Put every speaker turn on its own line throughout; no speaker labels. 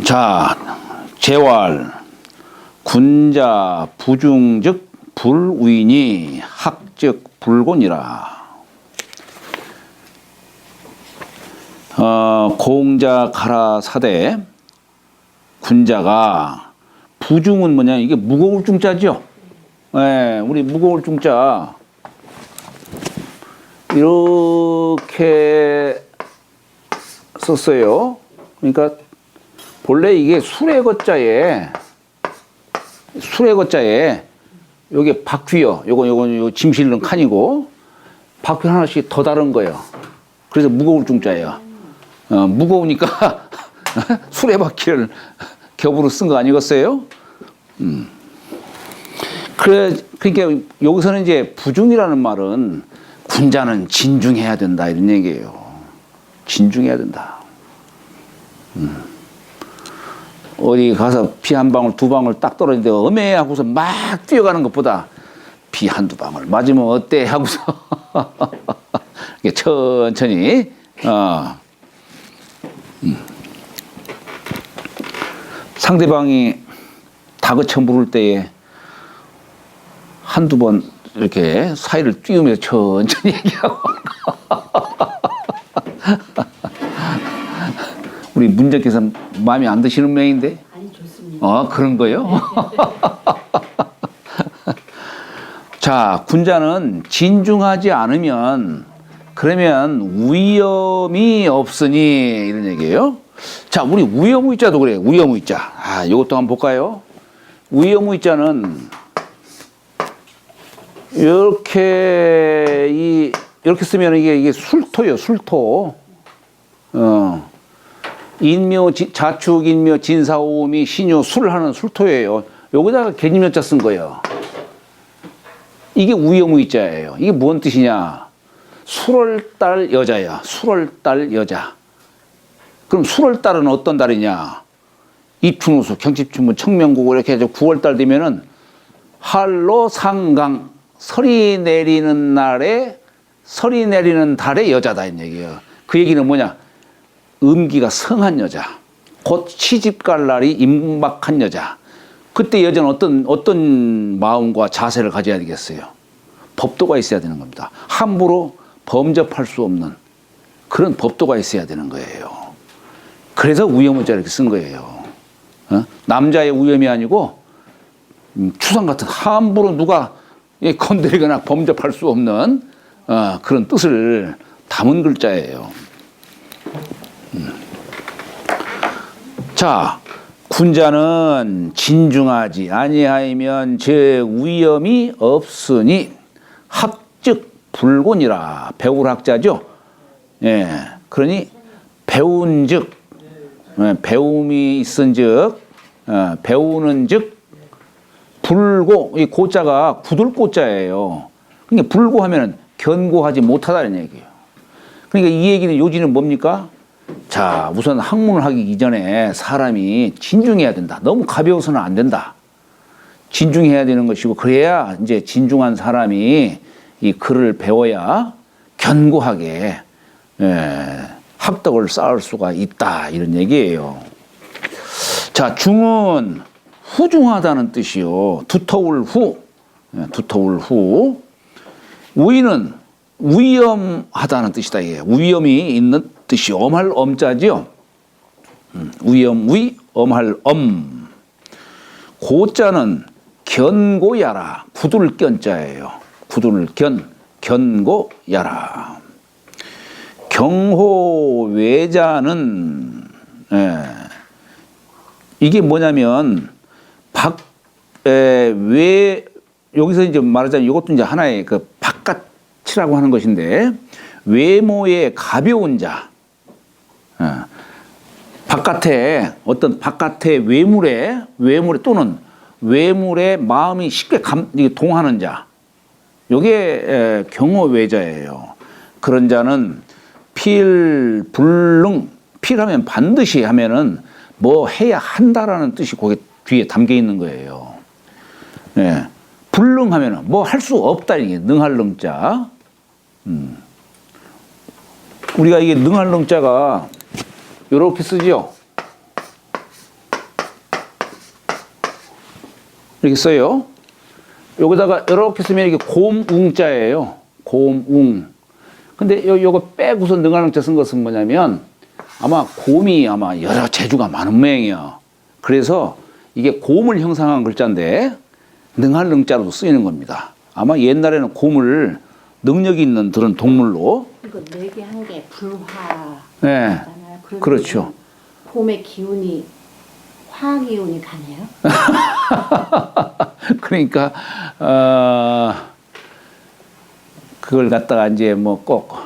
자, 재활, 군자, 부중즉 불우이니 학즉 불곤이라. 공자 가라 사대, 군자가, 부중은 뭐냐, 이게 무거울 중자죠. 네, 우리 무거울 중자 이렇게 썼어요. 그러니까 본래 이게 술의 거자에 요게 바퀴요. 요거 짐 실는 칸이고 바퀴 하나씩 더 다른 거예요. 그래서 무거울 중자예요. 무거우니까 술의 바퀴를 겹으로 쓴 거 아니겠어요? 그러니까 여기서는 이제 부중이라는 말은 군자는 진중해야 된다 이런 얘기예요. 진중해야 된다. 어디 가서 피 한 방울 두 방울 딱 떨어지는데 어메 하고서 막 뛰어가는 것보다 피 한두 방울 맞으면 어때 하고서 천천히 상대방이 다그쳐 물을 때에 한두 번 이렇게 사이를 띄우면서 천천히 얘기하고 우리 문자께서 마음에 안 드시는 모양인데?
아니, 좋습니다.
그런 거요? 자, 군자는 진중하지 않으면 그러면 위험이 없으니 이런 얘기예요. 자, 우리 위험의자도 그래요. 위험의자. 이것도 한번 볼까요? 위험의자는 이렇게 쓰면 이게 술토예요. 술토. 인묘, 자축, 인묘, 진사오미, 신요, 술 하는 술토예요. 여기다가 개념여자 쓴 거예요. 이게 위험의자예요. 이게 뭔 뜻이냐? 술을 딸 여자야. 술을 딸 여자. 그럼 술을 딸은 어떤 달이냐? 입춘우수, 경칩춘문, 청명고고 이렇게 해서 9월달 되면은 할로 상강, 설이 내리는 달에 여자다 이 얘기예요. 그 얘기는 뭐냐? 음기가 성한 여자, 곧 시집갈 날이 임박한 여자. 그때 여자는 어떤 마음과 자세를 가져야 되겠어요? 법도가 있어야 되는 겁니다. 함부로 범접할 수 없는 그런 법도가 있어야 되는 거예요. 그래서 위험의자 이렇게 쓴 거예요. 남자의 위험이 아니고 추상 같은 함부로 누가 건드리거나 범접할 수 없는 그런 뜻을 담은 글자예요. 자, 군자는 진중하지 아니하면 제 위험이 없으니 학즉 불곤이라. 배울 학자죠. 예, 그러니 배운즉, 배움이 있은즉, 배우는즉 불고, 이 고자가 굳을 고자예요. 그러니까 불고하면은 견고하지 못하다는 얘기예요. 그러니까 이 얘기는 요지는 뭡니까? 자, 우선 학문을 하기 이전에 사람이 진중해야 된다. 너무 가벼워서는 안 된다. 진중해야 되는 것이고, 그래야 이제 진중한 사람이 이 글을 배워야 견고하게 학덕을 쌓을 수가 있다. 이런 얘기예요. 자, 중은 후중하다는 뜻이요. 두터울 후. 두터울 후. 우이는 위험하다는 뜻이다. 이게 위험이 있는 뜻이 엄할 엄자지요. 위험 위 엄할 엄. 고자는 견고야라. 구둘 견자예요. 구둘 견고야라. 경호외자는 이게 뭐냐면 여기서 이제 말하자면 이것도 이제 하나의 그 바깥이라고 하는 것인데, 외모의 가벼운 자, 바깥의 외물에 또는 외물에 마음이 쉽게 동하는 자, 요게 경호외자예요. 그런 자는 필불능, 필하면 반드시 하면은 뭐 해야 한다라는 뜻이 거기 뒤에 담겨 있는 거예요. 예. 불능하면은 뭐 할 수 없다, 이게 능할 능자. 우리가 이게 능할 능자가 이렇게 쓰죠. 이렇게 써요. 여기다가 이렇게 쓰면 이게 곰웅자예요. 곰웅. 근데 요거 빼고서 능할능자 쓴 것은 뭐냐면 아마 곰이 아마 여러 재주가 많은 모양이에요. 그래서 이게 곰을 형상한 글자인데 능할능자로도 쓰이는 겁니다. 아마 옛날에는 곰을 능력이 있는 그런 동물로.
이거 4개 한 개 불화.
네. 그렇죠.
봄의 기운이 화 기운이 가네요.
그러니까 그걸 갖다가 이제 뭐 꼭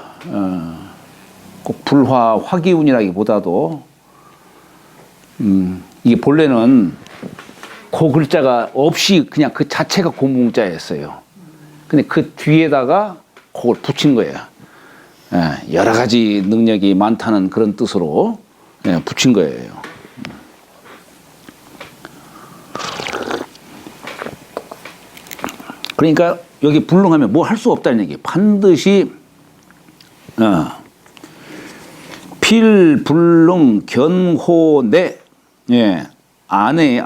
불화 화기운이라기보다도 이게 본래는 그 글자가 없이 그냥 그 자체가 곰웅자였어요. 근데 그 뒤에다가 그걸 붙인 거예요. 여러 가지 능력이 많다는 그런 뜻으로 붙인 거예요. 그러니까 여기 불능하면 뭐 할 수 없다는 얘기. 반드시 필불능 견호내 안을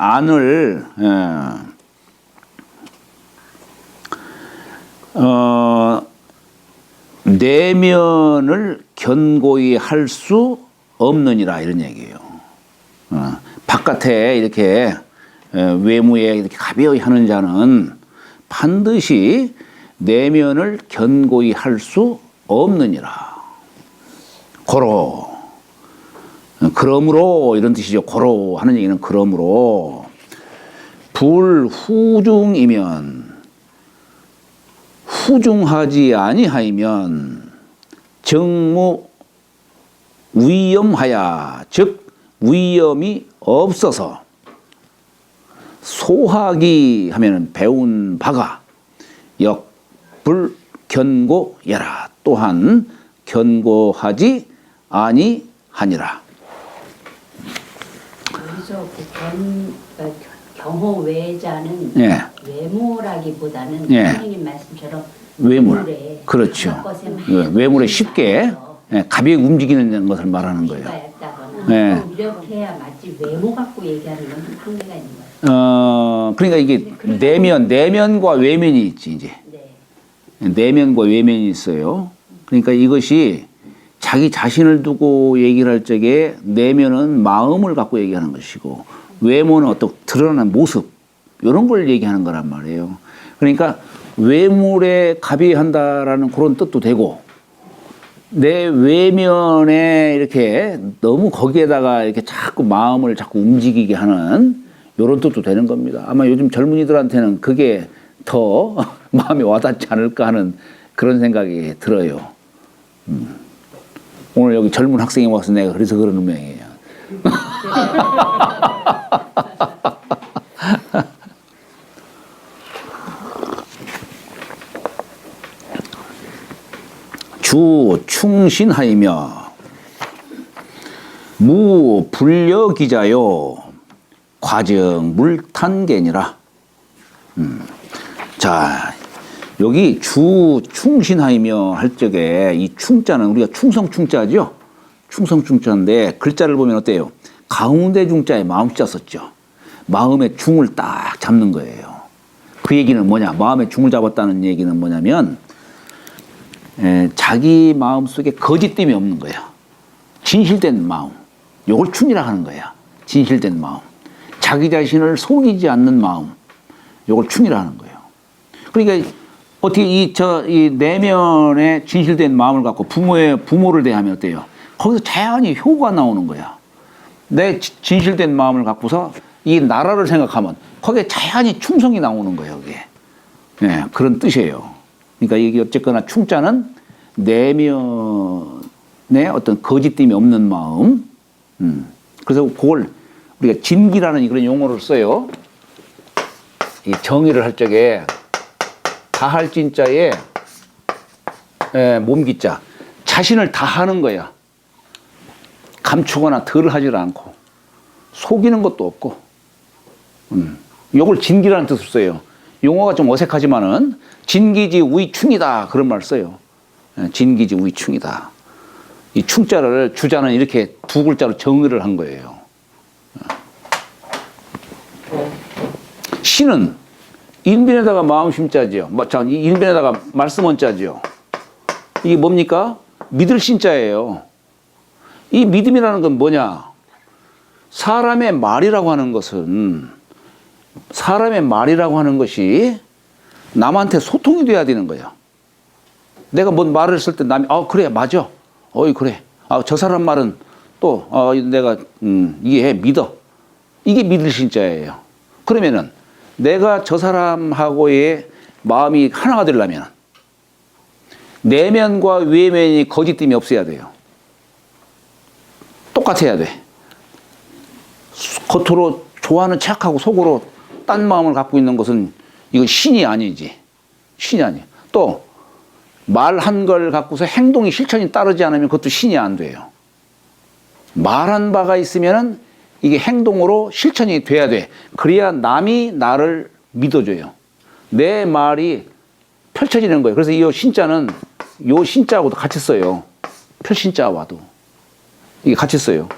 내면을 견고히 할 수 없느니라 이런 얘기예요. 바깥에 이렇게 외무에 이렇게 가벼이 하는 자는 반드시 내면을 견고히 할 수 없느니라. 고로. 그러므로 이런 뜻이죠. 고로 하는 얘기는 그러므로 불후중이면 후중하지 아니하이면 정무 위험하야 즉 위험이 없어서 소하기 하면은 배운 바가 역불 견고여라 또한 견고하지 아니하니라.
여기서 경호 외자는 외모라기보다는 선생님 말씀처럼
외물. 그렇죠. 외물에 쉽게 가벼이 움직이는 것을 말하는 거예요.
이렇게 해야 맞지 외모 갖고 얘기하는 건 좀 한계가 있는 거예요.
그러니까 이게 내면과 외면이 있지 이제. 내면과 외면이 있어요. 그러니까 이것이 자기 자신을 두고 얘기를 할 적에 내면은 마음을 갖고 얘기하는 것이고 외모는 어떤 드러난 모습 이런 걸 얘기하는 거란 말이에요. 그러니까 외물에 가벼이 한다라는 그런 뜻도 되고 내 외면에 이렇게 너무 거기에다가 이렇게 자꾸 마음을 자꾸 움직이게 하는 이런 뜻도 되는 겁니다. 아마 요즘 젊은이들한테는 그게 더 마음에 와닿지 않을까 하는 그런 생각이 들어요. 오늘 여기 젊은 학생이 와서 내가 그래서 그러는 모양이에요. 주 충신하이며 무 불려기자요 과정 물탄개니라. 자 여기 주 충신하이며 할 적에 이 충자는 우리가 충성 충자죠. 충성 충자인데 글자를 보면 어때요? 가운데 중자에 마음자 썼죠. 마음의 중을 딱 잡는 거예요. 그 얘기는 뭐냐? 마음의 중을 잡았다는 얘기는 뭐냐면 자기 마음속에 거짓됨이 없는 거야. 진실된 마음. 요걸 충이라 하는 거야. 진실된 마음. 자기 자신을 속이지 않는 마음. 요걸 충이라 하는 거예요. 그러니까 어떻게 이 내면에 진실된 마음을 갖고 부모를 대하면 어때요? 거기서 자연히 효가 나오는 거야. 내 진실된 마음을 갖고서 이 나라를 생각하면 거기에 자연히 충성이 나오는 거예요. 그게. 그런 뜻이에요. 그러니까 이게 어쨌거나 충자는 내면에 어떤 거짓됨이 없는 마음. 그래서 그걸 우리가 진기라는 그런 용어를 써요. 이 정의를 할 적에 다할 진자에 몸기자 자신을 다하는 거야. 감추거나 덜 하질 않고 속이는 것도 없고. 이걸 진기라는 뜻을 써요. 용어가 좀 어색하지만은 진기지 우이충이다 그런 말 써요. 진기지 우이충이다. 이 충자를 주자는 이렇게 두 글자로 정의를 한 거예요. 신은 인변에다가 마음 심자지요. 자, 인변에다가 말씀 원자지요. 이게 뭡니까? 믿을 신자예요. 이 믿음이라는 건 뭐냐? 사람의 말이라고 하는 것이 남한테 소통이 돼야 되는 거예요. 내가 뭔 말을 했을 때 남이 그래 맞아. 어이 그래. 저 사람 말은 또 내가 이해해 믿어. 이게 믿을 신자예요. 그러면은 내가 저 사람하고의 마음이 하나가 되려면 내면과 외면이 거짓됨이 없어야 돼요. 똑같아야 돼. 겉으로 좋아하는 척하고 속으로 딴 마음을 갖고 있는 것은 이건 신이 아니지. 신이 아니에요. 또 말한 걸 갖고서 행동이 실천이 따르지 않으면 그것도 신이 안 돼요. 말한 바가 있으면은 이게 행동으로 실천이 돼야 돼. 그래야 남이 나를 믿어줘요. 내 말이 펼쳐지는 거예요. 그래서 이 신자는 요 신자하고도 같이 써요. 표신자와도 이게 같이 써요.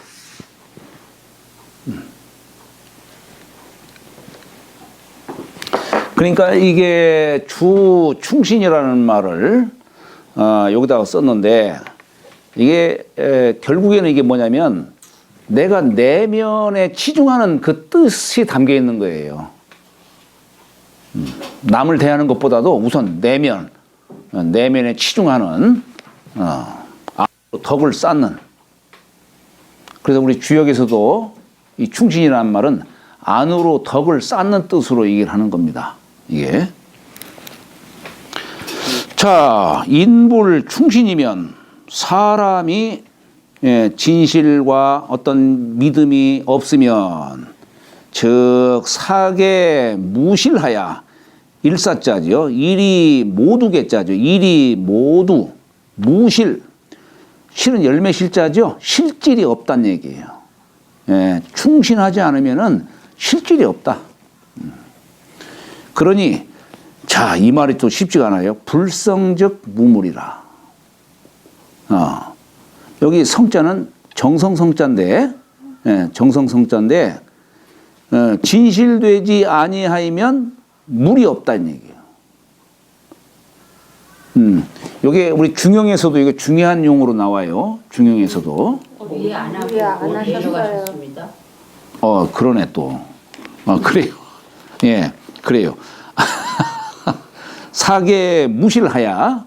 그러니까 이게 충신이라는 말을 여기다가 썼는데 이게 결국에는 이게 뭐냐면 내가 내면에 치중하는 그 뜻이 담겨 있는 거예요. 남을 대하는 것보다도 우선 내면에 치중하는 덕을 쌓는. 그래서 우리 주역에서도 이 충신이라는 말은 안으로 덕을 쌓는 뜻으로 얘기를 하는 겁니다. 이게. 자, 인불 충신이면 사람이 진실과 어떤 믿음이 없으면 즉 사계 무실하야 일사자죠. 일이 모두 개자죠. 일이 모두 무실. 실은 열매실자죠. 실질이 없다는 얘기예요. 충신하지 않으면은 실질이 없다. 그러니 자, 이 말이 또 쉽지가 않아요. 불성적 무물이라. 여기 성자는 정성성자인데, 정성성자인데 진실되지 아니하면 물이 없다는 얘기예요. 여기 우리 중용에서도 이거 중요한 용어로 나와요. 중용에서도.
위에 안 하고 내려가셨습니다.
그러네 또. 그래요. 예, 그래요. 사계 무실하야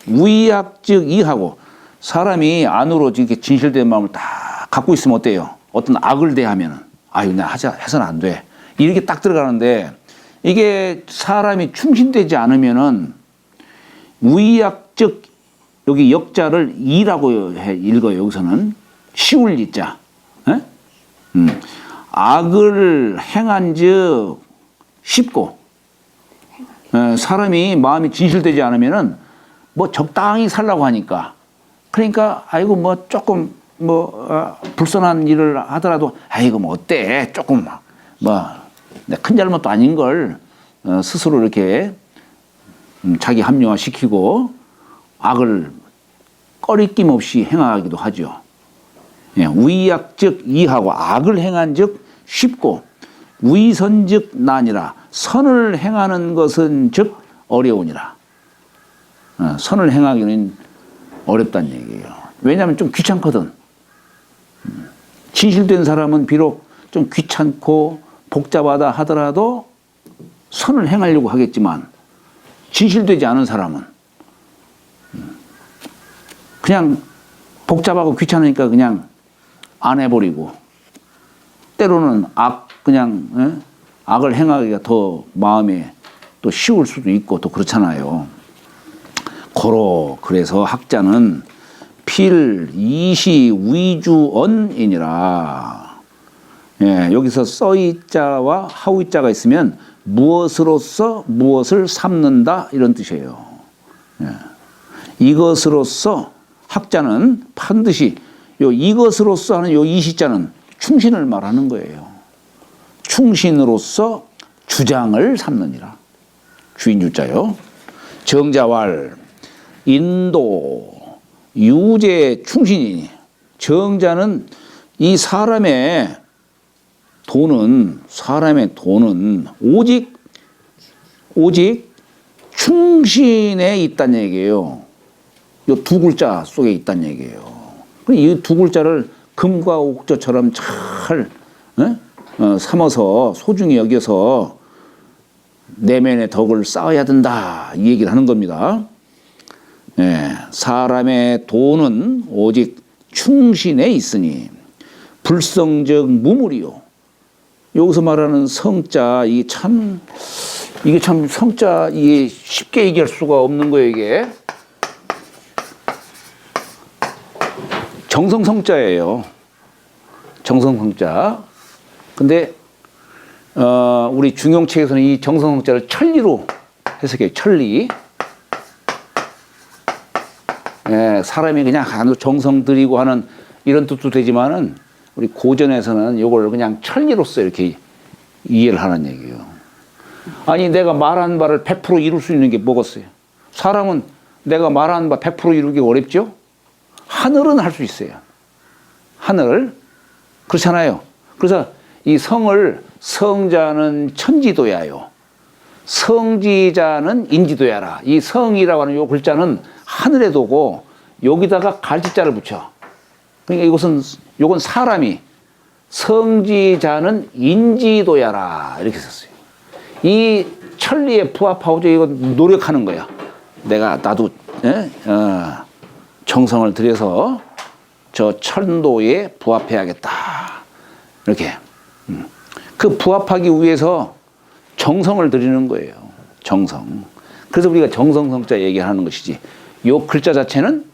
무의학즉 이하고 사람이 안으로 이렇게 진실된 마음을 다 갖고 있으면 어때요? 어떤 악을 대하면은 나 해서는 안 돼. 이렇게 딱 들어가는데 이게 사람이 충신되지 않으면은 무의학즉 여기 역자를 이라고 읽어요. 여기서는 시울 이자. 악을 행한즉 쉽고 사람이 마음이 진실되지 않으면은 뭐 적당히 살라고 하니까 그러니까 뭐 조금 불선한 일을 하더라도 뭐 어때 조금 큰 잘못도 아닌 걸 스스로 이렇게 자기 합리화 시키고 악을 꺼리낌 없이 행하기도 하죠. 위약즉 이하고 악을 행한즉 쉽고 위선즉 난이라 선을 행하는 것은 즉 어려우니라. 선을 행하기는 어렵다는 얘기예요. 왜냐하면 좀 귀찮거든. 진실된 사람은 비록 좀 귀찮고 복잡하다 하더라도 선을 행하려고 하겠지만 진실되지 않은 사람은 그냥 복잡하고 귀찮으니까 그냥 안 해버리고 때로는 악을 행하기가 더 마음에 또 쉬울 수도 있고 또 그렇잖아요. 그래서 학자는 필 이시 위주언이니라. 여기서 써이자와 하우이자가 있으면 무엇으로서 무엇을 삼는다 이런 뜻이에요. 이것으로서 학자는 반드시 이것으로서 하는 이시자는 충신을 말하는 거예요. 충신으로서 주장을 삼느니라. 주인주자요. 정자왈 인도 유제 충신이니 정자는 이 사람의 돈은 오직 오직 충신에 있다는 얘기예요. 이 두 글자 속에 있다는 얘기예요. 이 두 글자를 금과 옥저처럼 잘 삼아서 소중히 여겨서 내면의 덕을 쌓아야 된다, 이 얘기를 하는 겁니다. 예, 사람의 도는 오직 충신에 있으니 불성적 무물이요. 여기서 말하는 성자, 이게 참 성자, 이게 쉽게 얘기할 수가 없는 거예요, 이게. 정성성자예요. 정성성자. 근데 우리 중용책에서는 이 정성성자를 천리로 해석해요. 천리. 예, 사람이 그냥 정성 들이고 하는 이런 뜻도 되지만은 우리 고전에서는 이걸 그냥 천리로서 이렇게 이해를 하는 얘기예요. 아니, 내가 말한 바를 100% 이룰 수 있는 게 뭐겠어요? 사람은 내가 말한 바 100% 이루기 어렵죠? 하늘은 할 수 있어요. 하늘. 그렇잖아요. 그래서 이 성을 성자는 천지도야요. 성지자는 인지도야라. 이 성이라고 하는 요 글자는 하늘에 두고 여기다가 갈지자를 붙여. 그러니까 요건 사람이 성지자는 인지도야라. 이렇게 썼어요. 이 천리에 부합하고자 이거 노력하는 거야. 나도 정성을 들여서 저 천도에 부합해야겠다. 이렇게. 그 부합하기 위해서 정성을 들이는 거예요. 정성. 그래서 우리가 정성성자 얘기하는 것이지. 요 글자 자체는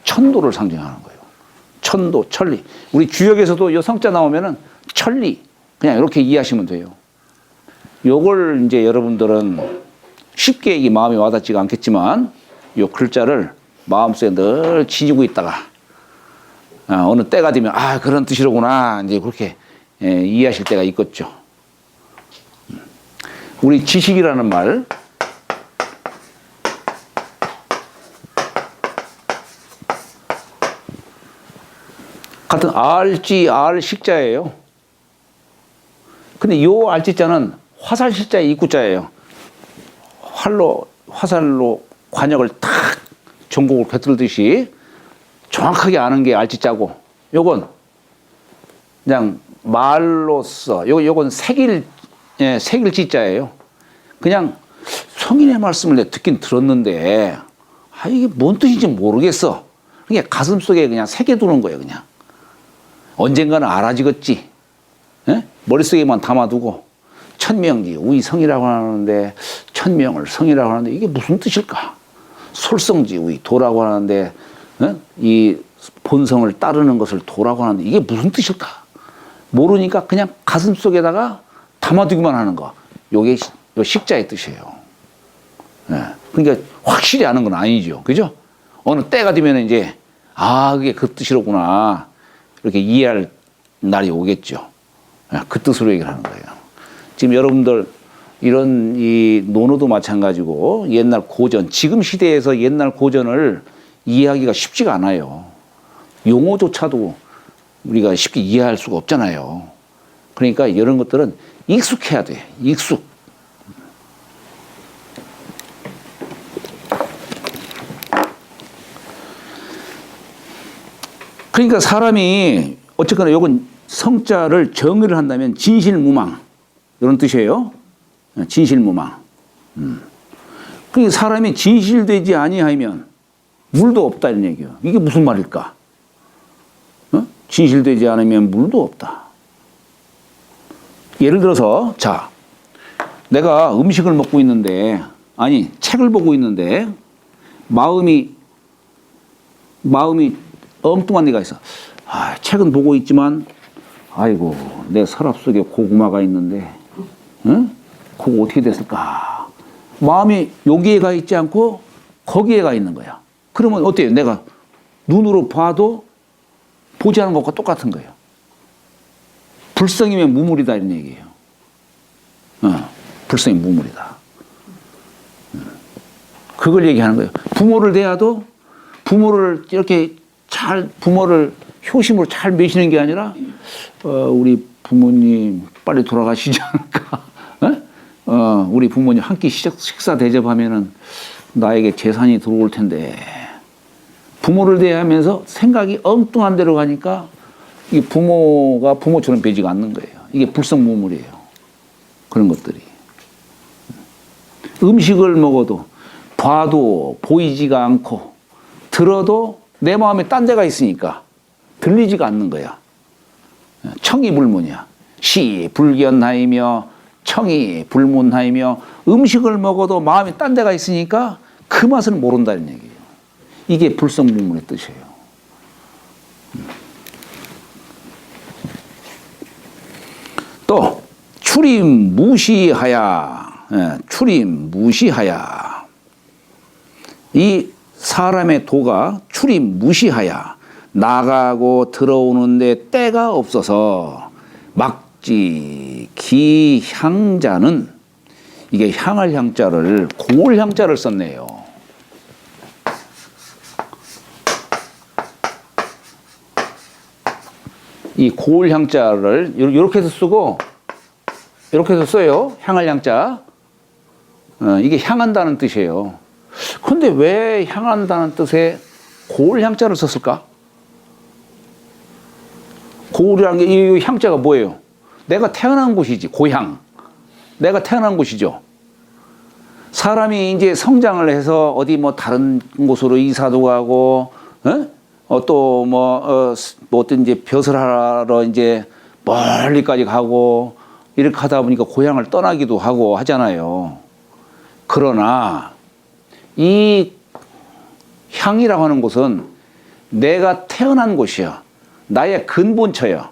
천도를 상징하는 거예요. 천도, 천리. 우리 주역에서도 요 성자 나오면은 천리. 그냥 이렇게 이해하시면 돼요. 요걸 이제 여러분들은 쉽게 이 마음에 와닿지가 않겠지만 요 글자를 마음속에 늘 지니고 있다가 어느 때가 되면 그런 뜻이로구나 이제 그렇게 이해하실 때가 있겠죠. 우리 지식이라는 말 같은 알지 알식자예요. 근데 요 알지자는 화살식자의 입구자예요. 화살로 관역을 탁 전곡을 뱉들듯이 정확하게 아는 게 알지자고, 요건 그냥 말로써 요건 색일지자예요. 그냥 성인의 말씀을 내가 듣긴 들었는데 이게 뭔 뜻인지 모르겠어. 그냥 가슴속에 그냥 새겨두는 거예요. 그냥 언젠가는 알아지겠지. 머릿속에만 담아두고 천명지 우리 성이라고 하는데 천명을 성이라고 하는데 이게 무슨 뜻일까? 솔성지 우리 도라고 하는데 이 본성을 따르는 것을 도라고 하는데 이게 무슨 뜻일까? 모르니까 그냥 가슴속에다가 담아두기만 하는 거. 요게 요 식자의 뜻이에요. 그러니까 확실히 아는 건 아니죠. 그죠? 어느 때가 되면 이제 그게 그 뜻이로구나. 이렇게 이해할 날이 오겠죠. 그 뜻으로 얘기를 하는 거예요. 지금 여러분들 이런 이 논어도 마찬가지고 옛날 고전, 지금 시대에서 옛날 고전을 이해하기가 쉽지가 않아요. 용어조차도 우리가 쉽게 이해할 수가 없잖아요. 그러니까 이런 것들은 익숙해야 돼. 익숙. 그러니까 사람이 어쨌거나 요건 성자를 정의를 한다면 진실무망 이런 뜻이에요. 진실무망. 그러니까 사람이 진실되지 아니하면 물도 없다 이런 얘기예요. 이게 무슨 말일까? 진실되지 않으면 물도 없다. 예를 들어서 자, 내가 음식을 먹고 있는데 책을 보고 있는데 마음이 엉뚱한 데가 있어. 책은 보고 있지만 아이고 내 서랍 속에 고구마가 있는데 그거 어떻게 됐을까? 마음이 여기에 가 있지 않고 거기에 가 있는 거야. 그러면 어때요? 내가 눈으로 봐도 보지 않은 것과 똑같은 거예요. 불성이면 무물이다 이런 얘기예요. 불성이 무물이다. 그걸 얘기하는 거예요. 부모를 대해도 부모를 이렇게 부모를 효심으로 잘 매시는 게 아니라 우리 부모님 빨리 돌아가시지 않을까? 우리 부모님 한 끼 식사 대접하면은 나에게 재산이 들어올 텐데 부모를 대하면서 생각이 엉뚱한 데로 가니까 이 부모가 부모처럼 되지가 않는 거예요. 이게 불성무물이에요. 그런 것들이. 음식을 먹어도 봐도 보이지가 않고 들어도 내 마음에 딴 데가 있으니까 들리지가 않는 거야. 청이 불문이야. 시 불견하이며 청이 불문하이며 음식을 먹어도 마음이 딴 데가 있으니까 그 맛을 모른다는 얘기예요. 이게 불성무문의 뜻이에요. 또 출입 무시하야. 출입 무시하야. 이 사람의 도가 출입 무시하야. 나가고 들어오는데 때가 없어서 막지 기향자는 이게 향할 향자를 고울 향자를 썼네요. 이 고울 향자를 이렇게 해서 쓰고 이렇게 해서 써요. 향할 향자. 이게 향한다는 뜻이에요. 그런데 왜 향한다는 뜻에 고울 향자를 썼을까? 고울이라는 게 이 향자가 뭐예요? 내가 태어난 곳이지. 고향. 내가 태어난 곳이죠. 사람이 이제 성장을 해서 어디 뭐 다른 곳으로 이사도 가고, 또 어떤 이제 벼슬 하러 이제 멀리까지 가고 이렇게 하다 보니까 고향을 떠나기도 하고 하잖아요. 그러나 이 향이라고 하는 곳은 내가 태어난 곳이야. 나의 근본처야.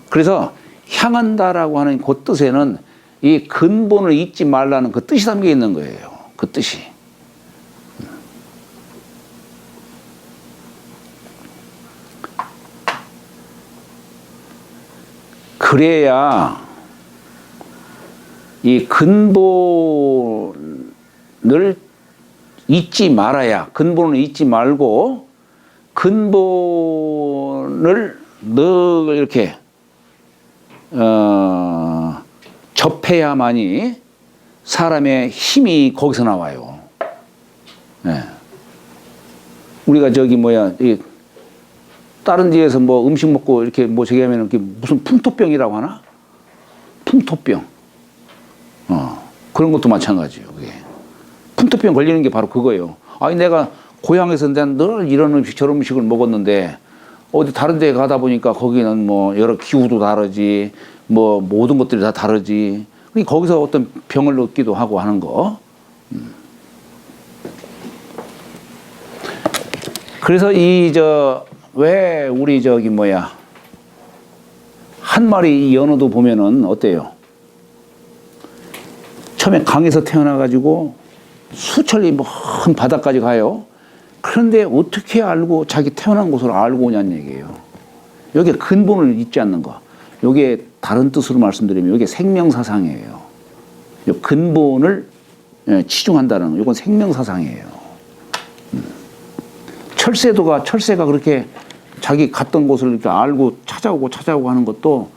그래서 향한다라고 하는 그 뜻에는 이 근본을 잊지 말라는 그 뜻이 담겨 있는 거예요. 그 뜻이. 그래야 이 근본을 잊지 말아야, 근본을 잊지 말고 근본을 늘 이렇게 접해야만이 사람의 힘이 거기서 나와요. 네. 우리가 저기 다른 데에서 뭐 음식 먹고 이렇게 뭐 저기 하면 무슨 풍토병이라고 하나? 풍토병. 그런 것도 마찬가지예요. 그게. 풍토병 걸리는 게 바로 그거예요. 아니 내가 고향에서 난 늘 이런 음식 저런 음식을 먹었는데 어디 다른 데 가다 보니까 거기는 뭐 여러 기후도 다르지 뭐 모든 것들이 다 다르지. 거기서 어떤 병을 얻기도 하고 하는 거. 그래서 왜 우리 한 마리 이 연어도 보면은 어때요? 처음에 강에서 태어나가지고 수천리 먼 바다까지 가요. 그런데 어떻게 알고 자기 태어난 곳을 알고 오냐는 얘기예요. 여기에 근본을 잊지 않는 거. 여기에 다른 뜻으로 말씀드리면 여기에 생명사상이에요. 근본을 치중한다는 거. 이건 생명사상이에요. 철새가 그렇게 자기 갔던 곳을 이렇게 알고 찾아오고 하는 것도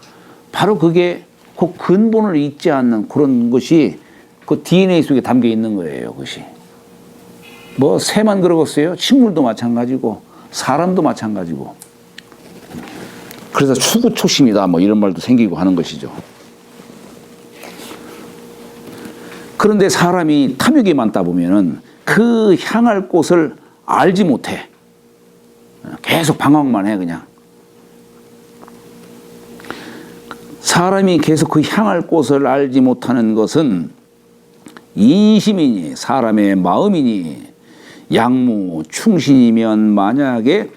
바로 그게 그 근본을 잊지 않는 그런 것이 그 DNA 속에 담겨 있는 거예요. 그것이. 뭐 새만 그러겠어요? 식물도 마찬가지고 사람도 마찬가지고. 그래서 추구초심이다 뭐 이런 말도 생기고 하는 것이죠. 그런데 사람이 탐욕이 많다 보면은 그 향할 곳을 알지 못해. 계속 방황만 해 그냥. 사람이 계속 그 향할 곳을 알지 못하는 것은 인심이니 사람의 마음이니 양무 충신이면 만약에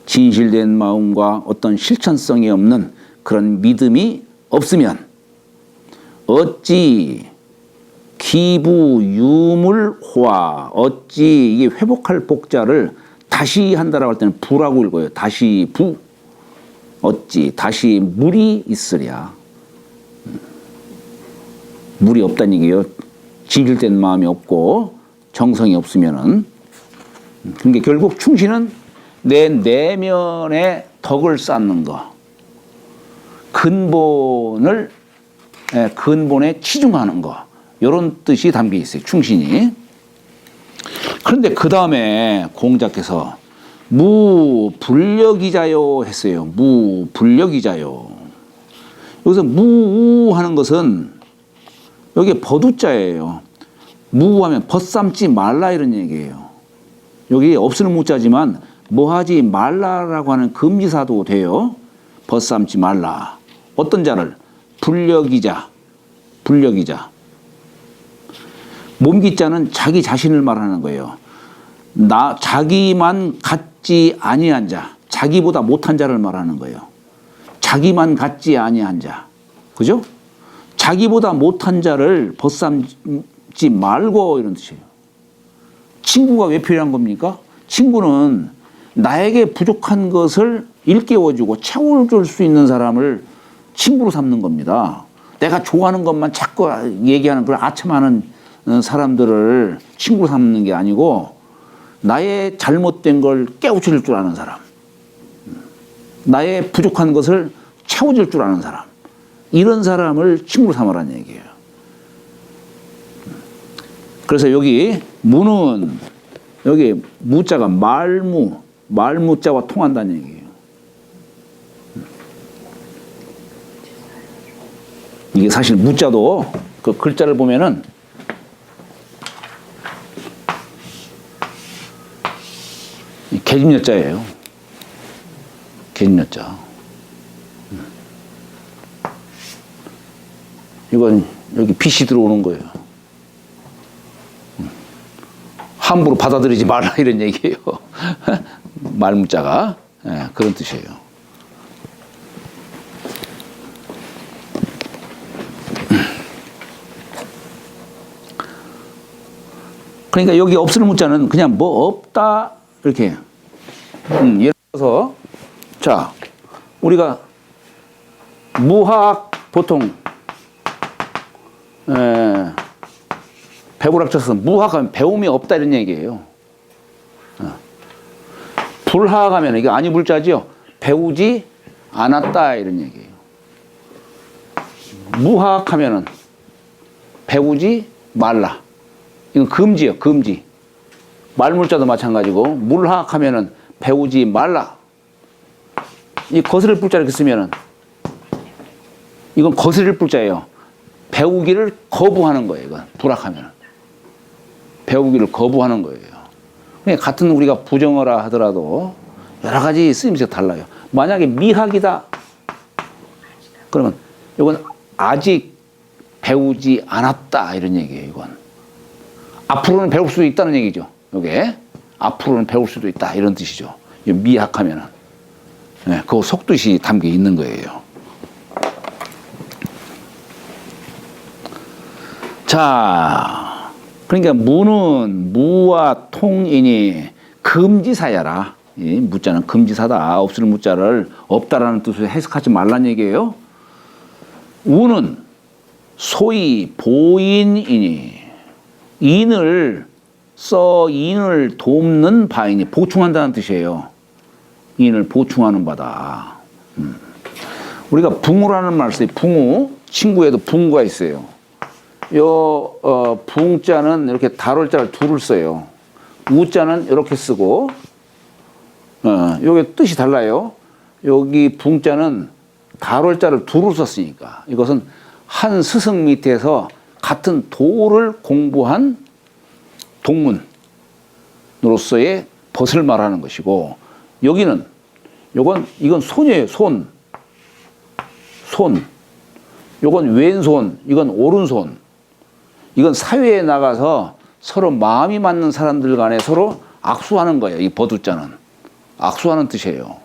진실된 마음과 어떤 실천성이 없는 그런 믿음이 없으면 어찌 기부 유물화 어찌 이게 회복할 복자를 다시 한다라고 할 때는 부라고 읽어요. 다시 부 어찌 다시 물이 있으랴. 물이 없다는 얘기예요. 진실된 마음이 없고 정성이 없으면은. 그러니까 결국 충신은 내 내면의 덕을 쌓는 거. 근본을 근본에 치중하는 거. 이런 뜻이 담겨 있어요. 충신이. 그런데 그 다음에 공자께서 무불력이자요 했어요. 무불력이자요. 여기서 무 하는 것은 여기 버두자예요. 무하면 벗삼지 말라 이런 얘기예요. 여기 없으는 무자지만 뭐하지 말라라고 하는 금지사도 돼요. 벗삼지 말라. 어떤 자를? 불력이자. 몸기자는 자기 자신을 말하는 거예요. 자기만 갖지 아니한 자, 자기보다 못한 자를 말하는 거예요. 자기만 갖지 아니한 자, 그죠? 자기보다 못한 자를 벗삼지 말고 이런 뜻이에요. 친구가 왜 필요한 겁니까? 친구는 나에게 부족한 것을 일깨워주고 채워줄 수 있는 사람을 친구로 삼는 겁니다. 내가 좋아하는 것만 자꾸 얘기하는 그런 아첨하는 사람들을 친구로 삼는 게 아니고 나의 잘못된 걸 깨우칠 줄 아는 사람, 나의 부족한 것을 채워줄 줄 아는 사람, 이런 사람을 친구로 삼으라는 얘기예요. 그래서 여기 무는 여기 무자가 말무자와 통한다는 얘기예요. 이게 사실 무자도 그 글자를 보면은 계집여자예요. 계집여자. 이건 여기 빛이 들어오는 거예요. 함부로 받아들이지 말라 이런 얘기예요. 말무자가 그런 뜻이에요. 그러니까 여기 없을 무자는 그냥 뭐 없다 이렇게. 예를 들어서 자 우리가 무학 보통 배구락쳐서 무학하면 배움이 없다 이런 얘기예요. 불학하면 이게 아니 불자지요. 배우지 않았다 이런 얘기예요. 무학하면은 배우지 말라. 이건 금지예요. 금지. 말물자도 마찬가지고 물학하면은 배우지 말라. 이 거스를 불자 이렇게 쓰면은 이건 거스릴 불자예요. 배우기를 거부하는 거예요. 이건 불학하면은 배우기를 거부하는 거예요. 그러니까 같은 우리가 부정어라 하더라도 여러 가지 쓰임새가 달라요. 만약에 미학이다 그러면 이건 아직 배우지 않았다 이런 얘기예요. 이건 앞으로는 배울 수도 있다는 얘기죠. 이게 앞으로는 배울 수도 있다 이런 뜻이죠. 미학하면은 그 속뜻이 담겨 있는 거예요. 자, 그러니까 무는 무와 통이니 금지사야라. 이 무자는 금지사다. 없을 무자를 없다라는 뜻으로 해석하지 말란 얘기예요. 우는 소위 보인이니 인을 돕는 바이니 보충한다는 뜻이에요. 인을 보충하는 바다. 우리가 붕우라는 말 써요. 붕우. 친구에도 붕우가 있어요. 붕자는 이렇게 다룰자를 둘을 써요. 우자는 이렇게 쓰고, 요게 뜻이 달라요. 여기 붕자는 다룰자를 둘을 썼으니까 이것은 한 스승 밑에서 같은 도를 공부한 동문으로서의 벗을 말하는 것이고, 여기는 이건 손이에요. 손. 요건 왼손, 이건 오른손. 이건 사회에 나가서 서로 마음이 맞는 사람들 간에 서로 악수하는 거예요. 이 버두자는 악수하는 뜻이에요.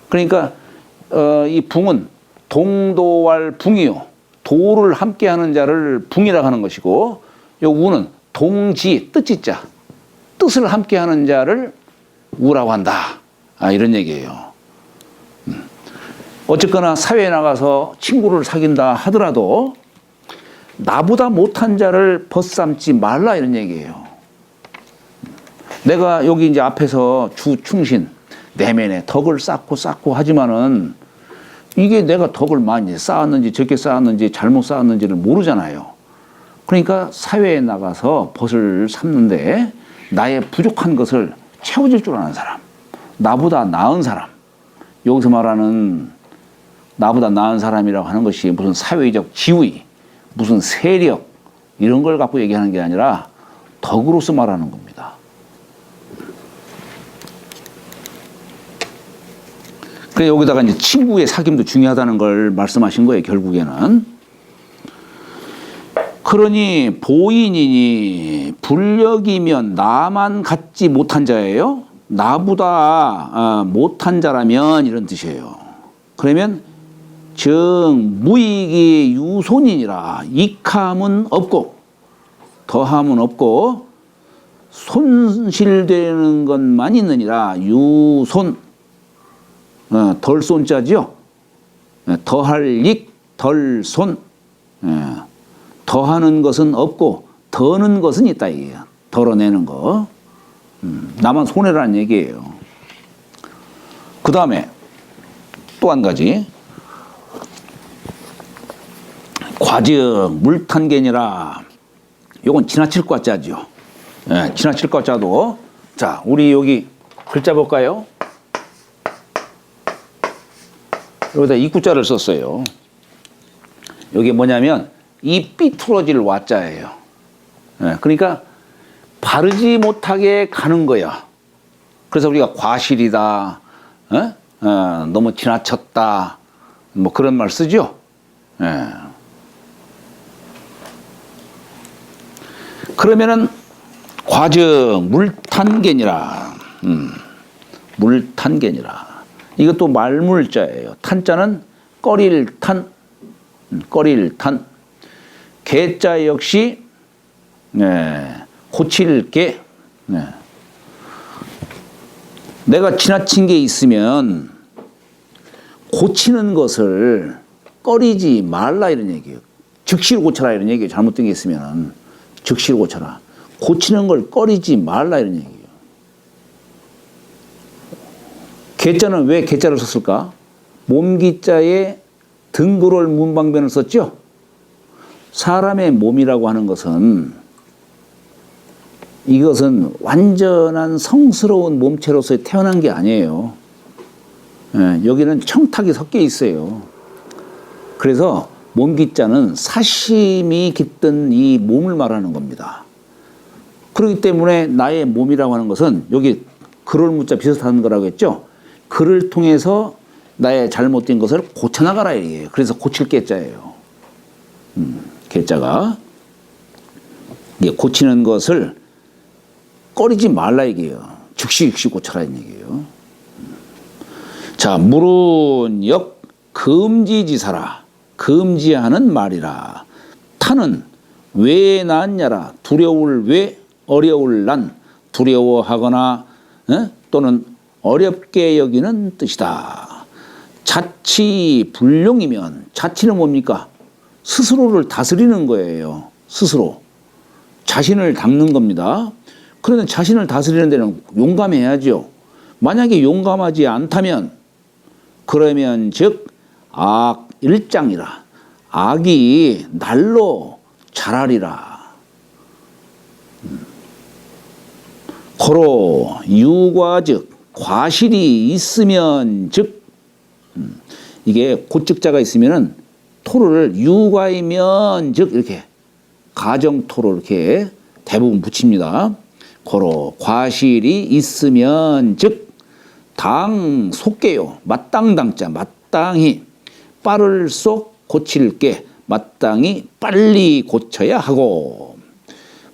그러니까 이 붕은 동도할 붕이요. 도를 함께하는 자를 붕이라고 하는 것이고, 요 우는 동지 뜻지자 뜻을 함께하는 자를 우라고 한다. 이런 얘기예요. 어쨌거나 사회에 나가서 친구를 사귄다 하더라도 나보다 못한 자를 벗삼지 말라 이런 얘기예요. 내가 여기 이제 앞에서 주충신 내면에 덕을 쌓고 하지만은 이게 내가 덕을 많이 쌓았는지 적게 쌓았는지 잘못 쌓았는지를 모르잖아요. 그러니까 사회에 나가서 벗을 삼는데 나의 부족한 것을 채워줄 줄 아는 사람, 나보다 나은 사람, 여기서 말하는 나보다 나은 사람이라고 하는 것이 무슨 사회적 지위, 무슨 세력 이런 걸 갖고 얘기하는 게 아니라 덕으로서 말하는 겁니다. 그래 여기다가 이제 친구의 사귐도 중요하다는 걸 말씀하신 거예요. 결국에는. 그러니 보인이니 불력이면 나만 갖지 못한 자예요. 나보다 못한 자라면 이런 뜻이에요. 그러면 정 무익이 유손이니라. 익함은 없고 더함은 없고 손실되는 것만 있느니라. 유손 덜 손자죠. 더할 익, 덜 손. 더하는 것은 없고 더는 것은 있다 이게요. 덜어내는 거. 나만 손해라는 얘기예요. 그 다음에 또 한 가지. 과즉 물탄견이라. 요건 지나칠 과자죠. 지나칠 과자도. 자, 우리 여기 글자 볼까요? 여기다 이구자를 썼어요. 여기 뭐냐면 이 삐뚤어질 와자예요. 그러니까 바르지 못하게 가는 거야. 그래서 우리가 과실이다, 너무 지나쳤다, 뭐 그런 말 쓰죠. 그러면은 과즉 물탄견이라. 물탄견이라. 이것도 말물자예요. 탄자는 꺼릴 탄, 꺼릴 탄. 개자 역시 고칠 개. 내가 지나친 게 있으면 고치는 것을 꺼리지 말라 이런 얘기예요. 즉시로 고쳐라 이런 얘기예요. 잘못된 게 있으면 즉시로 고쳐라. 고치는 걸 꺼리지 말라 이런 얘기예요. 개자는 왜 개자를 썼을까? 몸기자에 등고를 문방변을 썼죠. 사람의 몸이라고 하는 것은 이것은 완전한 성스러운 몸체로서 태어난 게 아니에요. 여기는 청탁이 섞여 있어요. 그래서 몸기자는 사심이 깃든 이 몸을 말하는 겁니다. 그렇기 때문에 나의 몸이라고 하는 것은 여기 글을 묻자 비슷한 거라고 했죠. 글을 통해서 나의 잘못된 것을 고쳐나가라 이게요. 그래서 고칠 개자예요. 개자가 이게 고치는 것을 꺼리지 말라 이게요. 즉시 고쳐라 이 얘기예요. 자, 물은 역 금지지사라. 금지하는 말이라. 타는 왜 낳았냐라. 두려울 왜 어려울 난. 두려워하거나 또는 어렵게 여기는 뜻이다. 자치 불용이면 자치는 뭡니까? 스스로를 다스리는 거예요. 스스로. 자신을 닦는 겁니다. 그런데 자신을 다스리는 데는 용감해야죠. 만약에 용감하지 않다면 그러면 즉 악일장이라. 악이 날로 자라리라. 고로 유과즉 과실이 있으면 즉 이게 고측자가 있으면은 토를 유과이면 즉 이렇게 가정토로 이렇게 대부분 붙입니다. 고로 과실이 있으면 즉 당 속게요. 마땅당자 마땅히 빠를 속 고칠게 마땅히 빨리 고쳐야 하고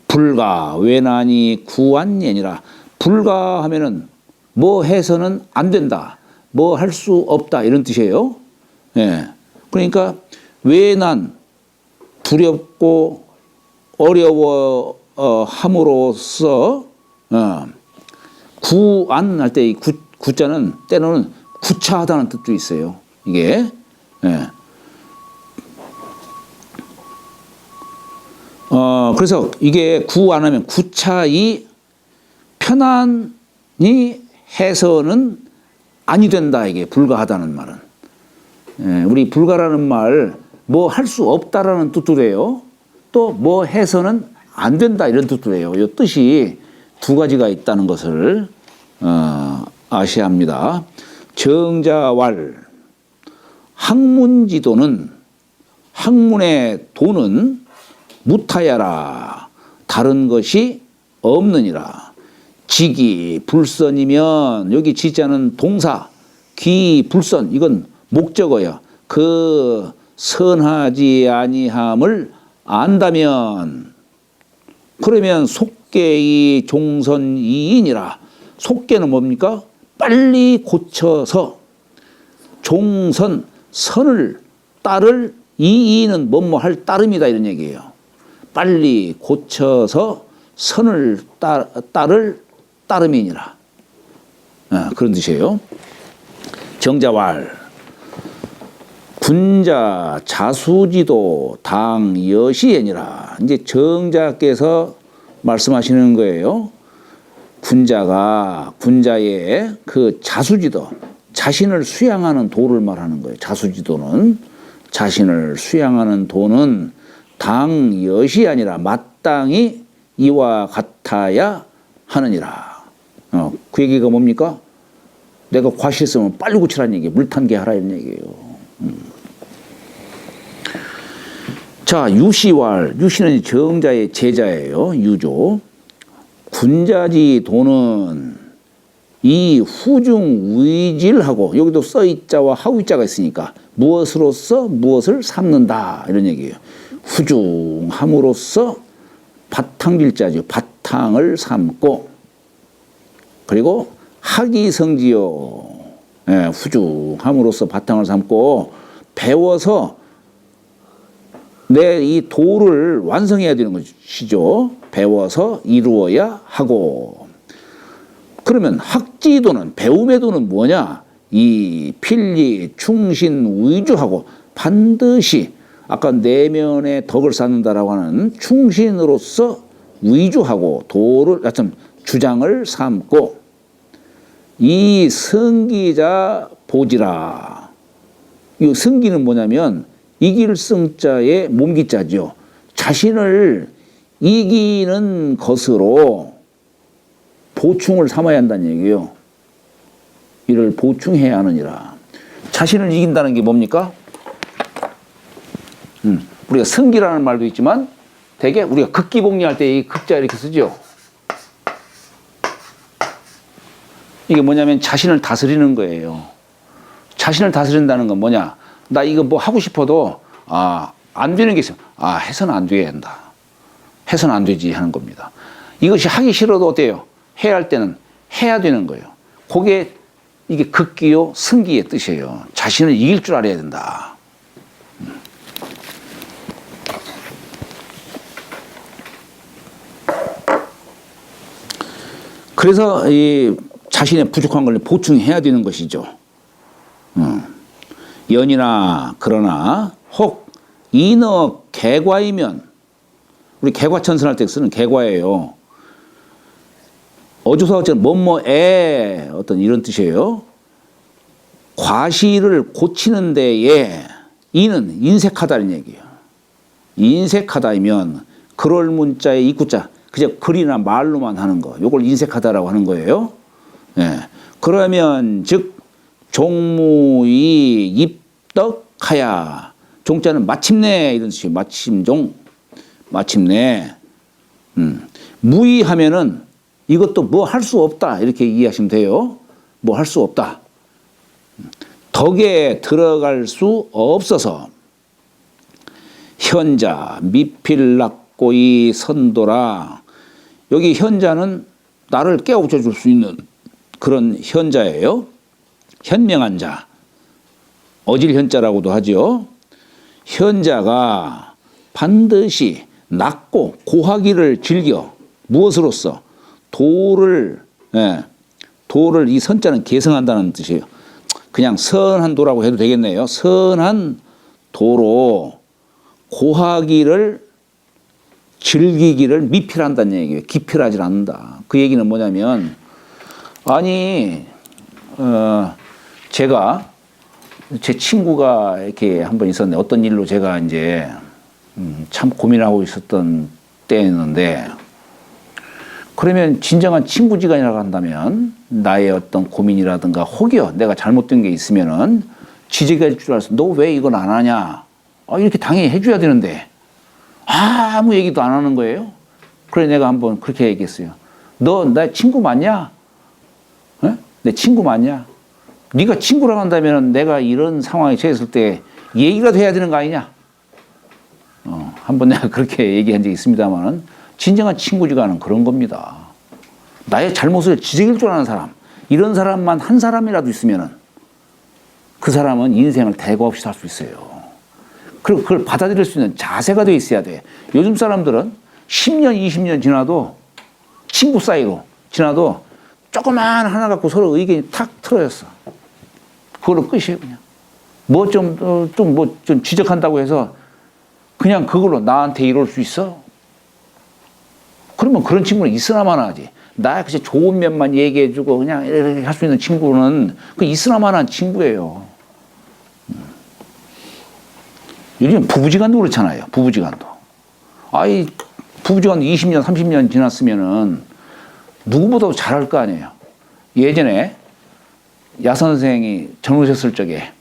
불가 외난이 구한예니라. 불가하면은 뭐 해서는 안 된다. 뭐 할 수 없다 이런 뜻이에요. 그러니까 외난 두렵고 어려워 함으로써 구안할 때 이 구자는 때로는 구차하다는 뜻도 있어요. 이게 그래서 이게 구안하면 구차히 편안히 해서는 아니 된다 이게 불가하다는 말은 우리 불가라는 말 뭐 할 수 없다라는 뜻도 해요. 또 뭐 해서는 안 된다 이런 뜻도 해요. 이 뜻이 두 가지가 있다는 것을 아셔야 합니다. 정자왈 학문지도는 학문의 도는 무타야라 다른 것이 없느니라. 지기 불선이면 여기 지자는 동사 기 불선 이건 목적어야. 그 선하지 아니함을 안다면 그러면 속계의 종선이인이라. 속계는 뭡니까? 빨리 고쳐서 종선 선을 따를 이인은 뭐뭐 할 따름이다 이런 얘기예요. 빨리 고쳐서 선을 따를 따름이니라. 그런 뜻이에요. 정자왈 군자 자수지도 당여시애니라. 이제 정자께서 말씀하시는 거예요. 군자의 그 자수지도 자신을 수양하는 도를 말하는 거예요. 자수지도는 자신을 수양하는 도는 당여시 아니라 마땅히 이와 같아야 하느니라. 그 얘기가 뭡니까? 내가 과실했으면 빨리 고치라는 얘기예요. 물탄게 하라 이런 얘기예요. 자, 유시왈. 유시는 정자의 제자예요. 유조. 군자지 도는 이 후중 위질하고 여기도 써있자와 하위자가 있으니까 무엇으로서 무엇을 삼는다 이런 얘기예요. 후중함으로써 바탕질자죠. 바탕을 삼고 그리고 학이성지요. 후중함으로써 바탕을 삼고 배워서 내 이 도를 완성해야 되는 것이죠. 배워서 이루어야 하고. 그러면 학지도는 배움의 도는 뭐냐? 이 필리 충신 위주하고 반드시 아까 내면의 덕을 쌓는다라고 하는 충신으로서 위주하고 도를 하여튼 주장을 삼고 이 성기자 보지라. 이 성기는 뭐냐면 이길 성자의 몸기자죠. 자신을 이기는 것으로 보충을 삼아야 한다는 얘기예요. 이를 보충해야 하느니라. 자신을 이긴다는 게 뭡니까? 우리가 성기라는 말도 있지만 대개 우리가 극기복리할 때 이 극자 이렇게 쓰죠. 이게 뭐냐면 자신을 다스리는 거예요. 자신을 다스린다는 건 뭐냐? 나 이거 뭐 하고 싶어도 안 되는 게 있어요. 해서는 안 돼야 한다. 해서는 안 되지 하는 겁니다. 이것이 하기 싫어도 어때요? 해야 할 때는 해야 되는 거예요. 그게 이게 극기요 승기의 뜻이에요. 자신을 이길 줄 알아야 된다. 그래서 이 자신의 부족한 걸 보충해야 되는 것이죠. 연이나 그러나 혹 인어 개과이면 우리 개과천선할 때 쓰는 개과예요. 어조사어처럼 뭐뭐에 어떤 이런 뜻이에요. 과실을 고치는 데에 이는 인색하다는 얘기예요. 인색하다면 그럴 문자의 입구자 그저 글이나 말로만 하는 거 요걸 인색하다라고 하는 거예요. 그러면 즉 종무이 입덕하야. 종자는 마침내 이런 뜻이에요. 마침종 마침내. 무의하면은 이것도 뭐 할 수 없다 이렇게 이해하시면 돼요. 뭐 할 수 없다. 덕에 들어갈 수 없어서 현자 미필락고이 선도라. 여기 현자는 나를 깨우쳐 줄 수 있는 그런 현자예요. 현명한 자. 어질 현자라고도 하죠. 현자가 반드시 낮고 고하기를 즐겨 무엇으로써 도를 이 선자는 계승한다는 뜻이에요. 그냥 선한 도라고 해도 되겠네요. 선한 도로 고하기를 즐기기를 미필한다는 얘기예요. 기필하지 않는다. 그 얘기는 뭐냐면 아니 제가 제 친구가 이렇게 한 번 있었는데 어떤 일로 제가 이제 참 고민하고 있었던 때였는데 그러면 진정한 친구지간이라고 한다면 나의 어떤 고민이라든가 혹여 내가 잘못된 게 있으면은 지적해 줄 알았어. 너 왜 이건 안 하냐? 이렇게 당연히 해줘야 되는데 아무 얘기도 안 하는 거예요. 그래 내가 한번 그렇게 얘기했어요. 너 나 친구 맞냐? 에? 내 친구 맞냐? 네가 친구라고 한다면 내가 이런 상황에 처했을 때 얘기라도 해야 되는 거 아니냐? 한번 내가 그렇게 얘기한 적이 있습니다만 진정한 친구지간은 그런 겁니다. 나의 잘못을 지적일 줄 아는 사람, 이런 사람만 한 사람이라도 있으면은 그 사람은 인생을 대거 없이 살 수 있어요. 그리고 그걸 받아들일 수 있는 자세가 돼 있어야 돼. 요즘 사람들은 10년, 20년 지나도 친구 사이로 지나도 조그만 하나 갖고 서로 의견이 탁 틀어졌어. 그걸로 끝이에요, 그냥. 뭐 좀 지적한다고 해서 그냥 그걸로 나한테 이럴 수 있어? 그러면 그런 친구는 있으나만 하지. 나 그냥 좋은 면만 얘기해주고 그냥 이렇게 할 수 있는 친구는 그 있으나만 한 친구예요. 요즘 부부지간도 그렇잖아요. 부부지간도. 부부지간도 20년, 30년 지났으면은 누구보다도 잘할 거 아니에요. 예전에 야 선생이 젊으셨을 적에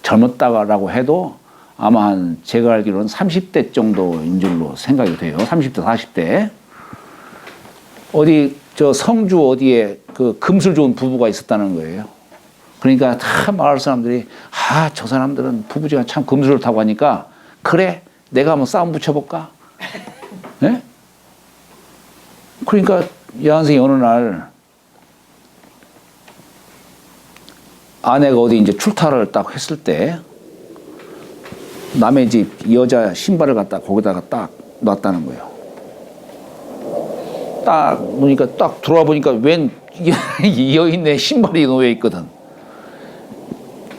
젊었다라고 해도 아마 한 제가 알기로는 30대 정도인 줄로 생각이 돼요. 30대, 40대. 어디 저 성주 어디에 그 금술 좋은 부부가 있었다는 거예요. 그러니까 다 마을 사람들이 저 사람들은 부부지간 참 금술을 타고 하니까 그래 내가 한번 싸움 붙여볼까? 네? 그러니까 야 선생이 어느 날 아내가 어디 이제 출타를 딱 했을 때 남의 집 여자 신발을 갖다 거기다가 딱 놨다는 거예요. 딱 보니까 딱 들어와 보니까 웬 여인의 신발이 놓여 있거든.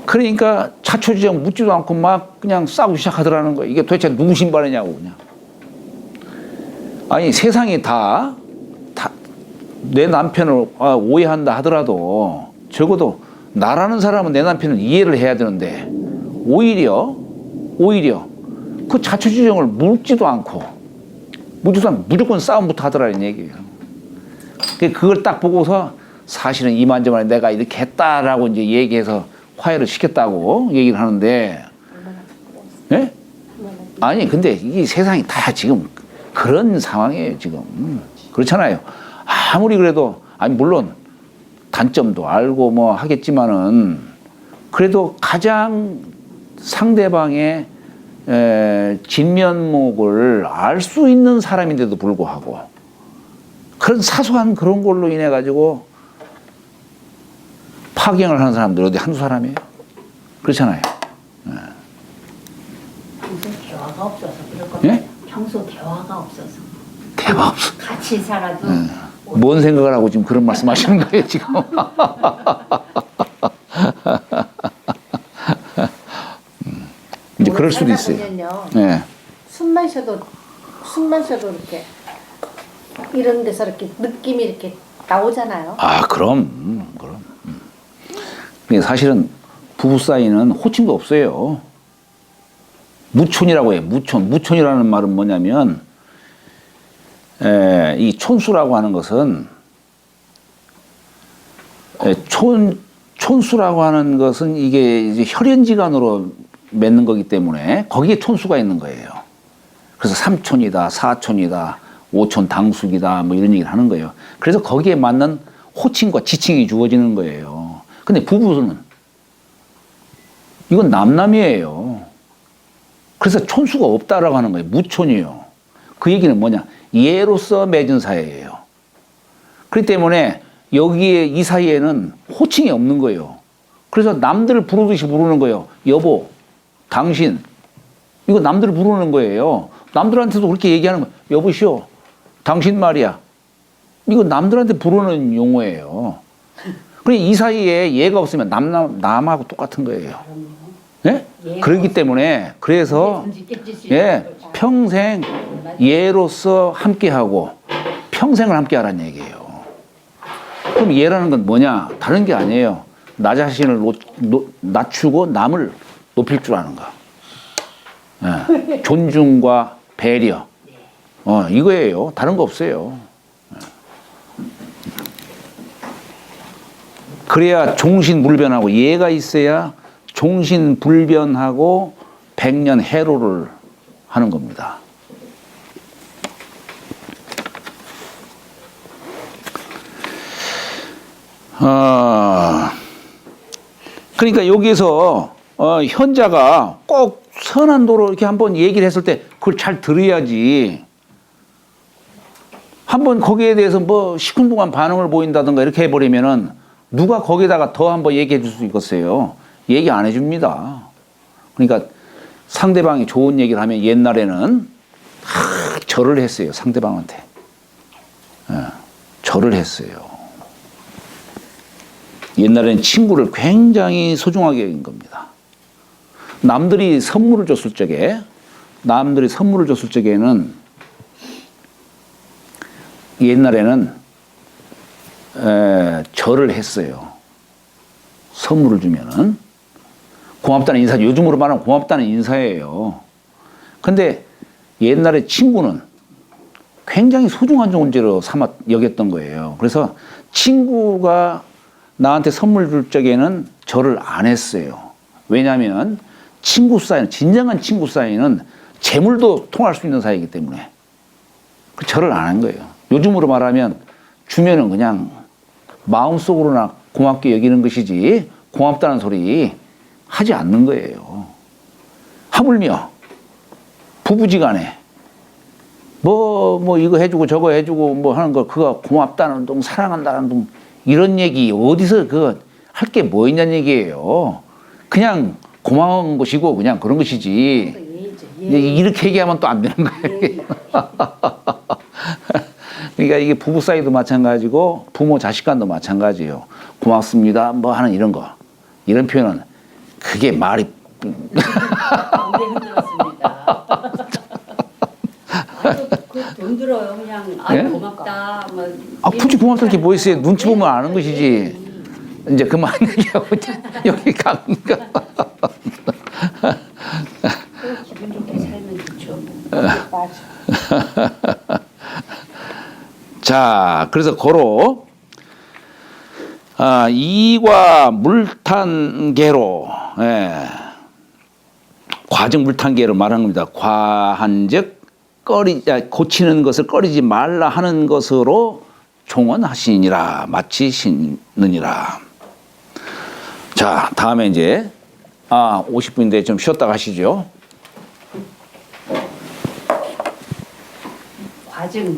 그러니까 차초지정 묻지도 않고 막 그냥 싸우기 시작하더라는 거예요. 이게 도대체 누구 신발이냐고 그냥. 아니 세상이 다 내 남편을 오해한다 하더라도 적어도 나라는 사람은 내 남편을 이해를 해야 되는데 오히려 그 자초지정을 묻지도 않고 무조건 싸움부터 하더라는 얘기예요. 그걸 딱 보고서 사실은 이만저만 내가 이렇게 했다라고 이제 얘기해서 화해를 시켰다고 얘기를 하는데, 예? 아니 근데 이 세상이 다 지금 그런 상황이에요 지금. 그렇잖아요. 아무리 그래도 물론 단점도 알고 뭐 하겠지만은 그래도 가장 상대방의 진면목을 알 수 있는 사람인데도 불구하고 그런 사소한 그런 걸로 인해 가지고 파경을 하는 사람들 어디 한두 사람이에요? 그렇잖아요.
평소 대화가 없어서 그럴 겁니다.
예?
평소 대화가 없어서.
대화 없어.
같이 살아도
뭔 생각을 하고 지금 그런 말씀 하시는 거예요, 지금? 이제 그럴 수도 있어요. 네.
숨 마셔도 이렇게 이런 데서 이렇게 느낌이 이렇게 나오잖아요.
그럼. 근데 사실은 부부 사이는 호칭도 없어요. 무촌이라고 해요. 무촌이라는 말은 뭐냐면, 이 촌수라고 하는 것은, 촌수라고 하는 것은 이게 이제 혈연지간으로 맺는 거기 때문에 거기에 촌수가 있는 거예요. 그래서 삼촌이다, 사촌이다, 오촌 당숙이다, 뭐 이런 얘기를 하는 거예요. 그래서 거기에 맞는 호칭과 지칭이 주어지는 거예요. 근데 부부는 이건 남남이에요. 그래서 촌수가 없다라고 하는 거예요. 무촌이요. 그 얘기는 뭐냐? 예로서 맺은 사이예요. 그렇기 때문에 여기에 이 사이에는 호칭이 없는 거예요. 그래서 남들을 부르듯이 부르는 거예요. 여보, 당신. 이거 남들을 부르는 거예요. 남들한테도 그렇게 얘기하는 거예요. 여보시오, 당신 말이야. 이거 남들한테 부르는 용어예요. 그래 이 사이에 얘가 없으면 남하고 똑같은 거예요. 예? 그렇기 때문에 그래서 평생 얘로서 함께하고 평생을 함께하라는 얘기예요. 그럼 얘라는 건 뭐냐? 다른 게 아니에요. 나 자신을 낮추고 남을 높일 줄 아는 거. 예. 존중과 배려. 이거예요. 다른 거 없어요. 그래야 종신불변하고 예가 있어야 종신불변하고 백년해로를 하는 겁니다. 그러니까 여기서 현자가 꼭 선한 도로 이렇게 한번 얘기를 했을 때 그걸 잘 들어야지. 한번 거기에 대해서 뭐 시큰둥한 반응을 보인다든가 이렇게 해버리면은 누가 거기다가 더 한번 얘기해 줄 수 있겠어요? 얘기 안 해줍니다. 그러니까 상대방이 좋은 얘기를 하면 옛날에는 절을 했어요. 상대방한테. 절을 했어요. 옛날에는 친구를 굉장히 소중하게 여긴 겁니다. 남들이 선물을 줬을 적에는 옛날에는 절을 했어요. 선물을 주면은 고맙다는 인사, 요즘으로 말하면 고맙다는 인사예요. 근데 옛날에 친구는 굉장히 소중한 존재로 여겼던 거예요. 그래서 친구가 나한테 선물 줄 적에는 절을 안 했어요. 왜냐하면 친구 사이는, 진정한 친구 사이는 재물도 통할 수 있는 사이이기 때문에 절을 안 한 거예요. 요즘으로 말하면 주면은 그냥 마음속으로나 고맙게 여기는 것이지 고맙다는 소리 하지 않는 거예요. 하물며 부부지간에 뭐 이거 해주고 저거 해주고 뭐 하는 거 그거 고맙다는 둥 사랑한다는 둥 이런 얘기 어디서 할 게 뭐 있냐는 얘기예요. 그냥 고마운 것이고 그냥 그런 것이지. 이렇게 얘기하면 또 안 되는 거예요. 그러니까 이게 부부 사이도 마찬가지고 부모 자식 간도 마찬가지예요. 고맙습니다. 뭐 하는 이런 거. 이런 표현은 그게 말이
엉덩이 흔들었습니다. 돈 들어요. 그냥
예?
고맙다. 뭐
굳이 고맙다 게 뭐 있어요. 눈치 보면 아는 것이지. 이제 그만 얘기하고 여기 가는가.
기분 좋게 살면 좋죠.
맞아.
자, 그래서 고로 이과 물탄계로 과정 물탄계로 말하는 겁니다. 과한즉 고치는 것을 꺼리지 말라 하는 것으로 종언하시니라 마치시느니라. 자, 다음에 이제 50분인데 좀 쉬었다 가시죠.
과정